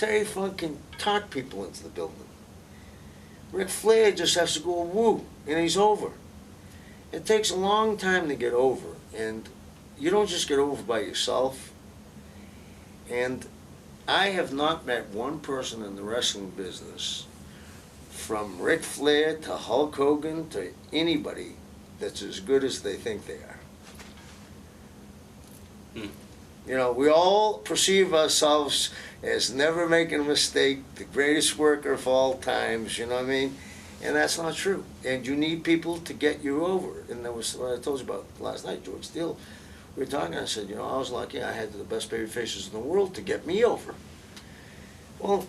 Terry Funk can talk people into the building. Ric Flair just has to go woo, and he's over. It takes a long time to get over, and you don't just get over by yourself. And I have not met one person in the wrestling business, from Ric Flair to Hulk Hogan to anybody, that's as good as they think they are. You know, we all perceive ourselves as never making a mistake, the greatest worker of all times, you know what I mean? And that's not true. And you need people to get you over. And that was what I told you about last night, George Steele. We were talking, I said, you know, I was lucky I had the best baby faces in the world to get me over. Well,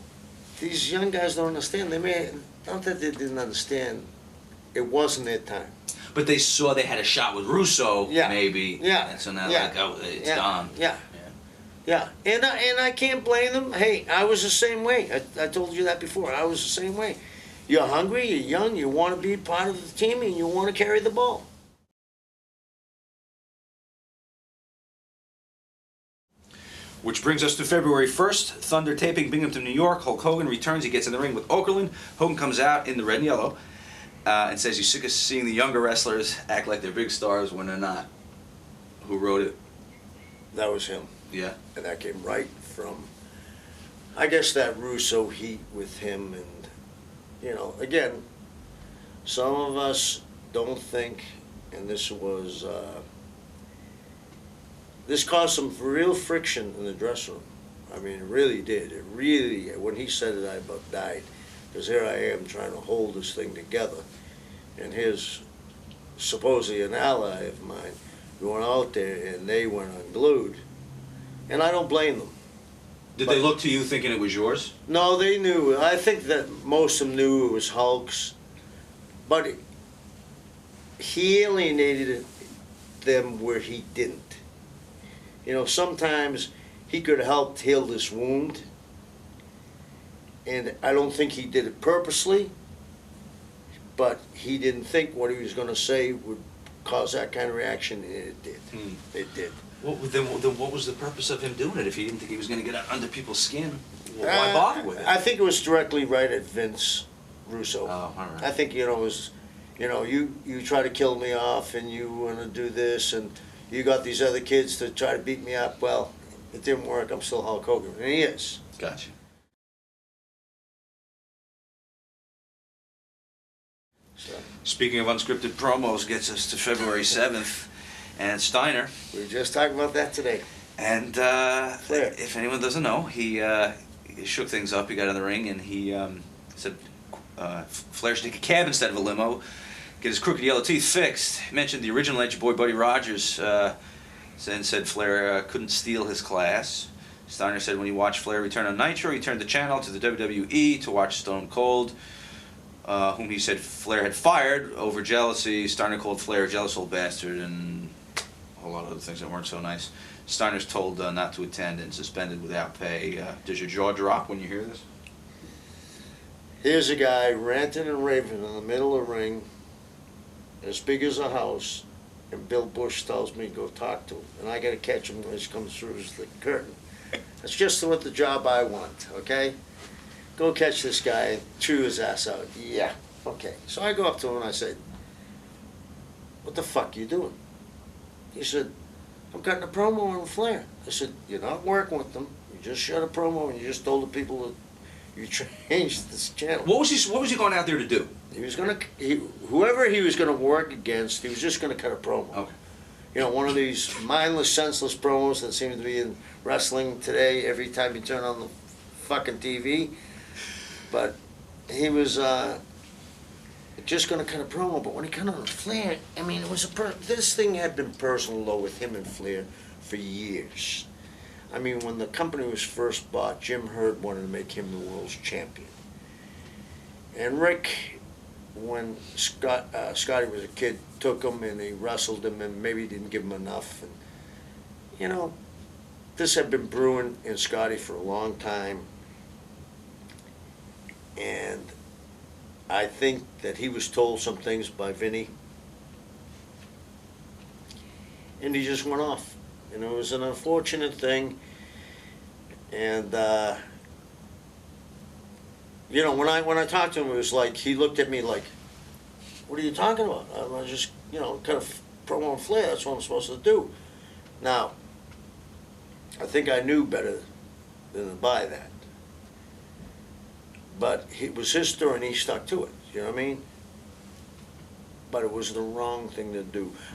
these young guys don't understand. They may, not that they didn't understand, it wasn't their time. But they saw they had a shot with Russo, maybe. Yeah. And so now yeah. like, oh, it's yeah. gone. Yeah. Yeah. And I can't blame them. Hey, I was the same way. I told you that before. I was the same way. You're hungry, you're young, you want to be part of the team, and you want to carry the ball. Which brings us to February 1st, Thunder taping, Binghamton, New York. Hulk Hogan returns, he gets in the ring with Okerlund. Hogan comes out in the red and yellow and says he's sick of seeing the younger wrestlers act like they're big stars when they're not. Who wrote it? That was him. Yeah. And that came right from, I guess, that Russo heat with him. And, you know, again, some of us don't think, and this was, this caused some real friction in the dressing room. I mean, it really did. It really, when he said it, I about died. Because here I am trying to hold this thing together. And here's supposedly an ally of mine going out there, and they went unglued. And I don't blame them. Did they look to you thinking it was yours? No, they knew. I think that most of them knew it was Hulk's. But he alienated them where he didn't. You know, sometimes he could have helped heal this wound, and I don't think he did it purposely, but he didn't think what he was going to say would cause that kind of reaction, and it did. It did. Well, then what was the purpose of him doing it if he didn't think he was going to get under people's skin? Well, why bother with it? I think it was directly right at Vince Russo. Oh, all right. I think, you know, it was, you know, you try to kill me off, and you want to do this, and you got these other kids to try to beat me up. Well, it didn't work. I'm still Hulk Hogan, and he is. Gotcha. So. Speaking of unscripted promos, gets us to February 7th, and Steiner. We were just talking about that today. And Flair. If anyone doesn't know, he shook things up. He got in the ring, and he said Flair should take a cab instead of a limo. Get his crooked yellow teeth fixed. He mentioned the original Edge Boy Buddy Rogers, and said Flair couldn't steal his class. Steiner said when he watched Flair return on Nitro, he turned the channel to the WWE to watch Stone Cold, whom he said Flair had fired over jealousy. Steiner called Flair a jealous old bastard and a whole lot of other things that weren't so nice. Steiner's told not to attend and suspended without pay. Does your jaw drop when you hear this? Here's a guy ranting and raving in the middle of the ring, as big as a house, and Bill Bush tells me to go talk to him, and I got to catch him when he comes through the curtain. That's just what the job I want, okay? Go catch this guy and chew his ass out. Yeah, okay. So I go up to him and I said, what the fuck you doing? He said, I'm cutting a promo on Flair. I said, you're not working with them. You just shot a promo and you just told the people that you changed this channel. What was he going out there to do? He was gonna, whoever he was gonna work against, he was just gonna cut a promo. Okay. You know, one of these mindless, senseless promos that seem to be in wrestling today every time you turn on the fucking TV. But he was just gonna cut a promo. But when he cut on Flair, I mean, it was this thing had been personal though with him and Flair for years. I mean, when the company was first bought, Jim Herd wanted to make him the world's champion. And Rick, when Scotty was a kid, took him and he wrestled him and maybe didn't give him enough. And, you know, this had been brewing in Scotty for a long time. And I think that he was told some things by Vinny. And he just went off. And it was an unfortunate thing. And you know, when I talked to him, it was like, he looked at me like, what are you talking about? I'm just, you know, kind of promoting Flair, that's what I'm supposed to do. Now, I think I knew better than to buy that. But it was his story and he stuck to it, you know what I mean? But it was the wrong thing to do.